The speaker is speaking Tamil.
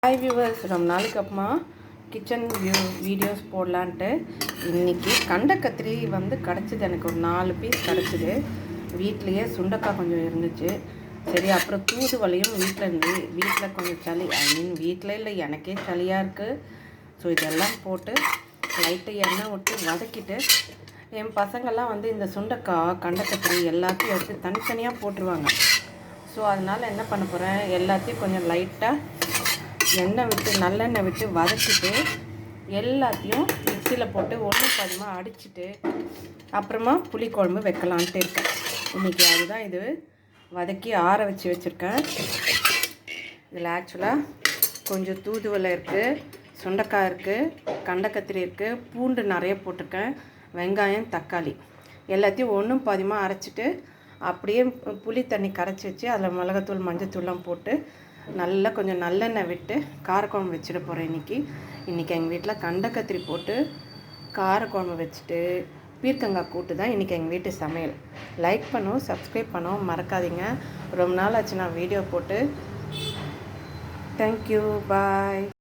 ஹாய் வியூவர்ஸ், ரொம்ப நாளைக்கு அப்புறமா கிச்சன் வீடியோஸ் போடலான்ட்டு இன்றைக்கி கத்திரி கிடச்சிது. எனக்கு ஒரு 4 பீஸ் கிடச்சிது. வீட்லேயே சுண்டக்காய் கொஞ்சம் இருந்துச்சு. சரி, அப்புறம் தூதுவளையும் வீட்டில் இருந்து வீட்டில் கொஞ்சம் சளி, வீட்டில் இல்லை, எனக்கே சளியாக இருக்குது. ஸோ இதெல்லாம் போட்டு லைட்டாக எண்ணெய் விட்டு வதக்கிட்டு, என் பசங்கள்லாம் இந்த சுண்டக்காய் கத்திரி எல்லாத்தையும் எடுத்து தனித்தனியாக போட்டுருவாங்க. ஸோ அதனால் என்ன பண்ண போகிறேன், எல்லாத்தையும் கொஞ்சம் லைட்டாக நல்லெண்ணெய் விட்டு வதக்கிட்டு எல்லாத்தையும் மிக்சியில் போட்டு ஒன்றும் பாதியமாக அடிச்சுட்டு அப்புறமா புளிக்குழம்பு வைக்கலான்ட்டு இருக்கேன். இன்றைக்கி அதுதான் இது வதக்கி ஆற வச்சுருக்கேன். இதில் ஆக்சுவலாக கொஞ்சம் தூதுவளை இருக்குது, சுண்டைக்காய் இருக்குது, கத்திரி இருக்குது, பூண்டு நிறைய போட்டிருக்கேன், வெங்காயம், தக்காளி எல்லாத்தையும் ஒன்றும் பாதியமாக அரைச்சிட்டு அப்படியே புளி தண்ணி கரைச்சி வச்சு அதில் மிளகாத்தூள், மஞ்சத்தூள்லாம் போட்டு நல்லா கொஞ்சம் நல்லெண்ணெய் விட்டு காரக்குழம்பு வச்சுட போகிறேன். இன்றைக்கி எங்கள் வீட்டில் கத்திரி போட்டு காரக்குழம்பு வச்சுட்டு பீர்க்கங்காய் கூட்டு தான் இன்றைக்கி எங்கள் வீட்டு சமையல். லைக் பண்ணவும் சப்ஸ்கிரைப் பண்ணவும் மறக்காதீங்க. ரொம்ப நாள் ஆச்சு நான் வீடியோ போட்டு. தேங்க்யூ, பாய்.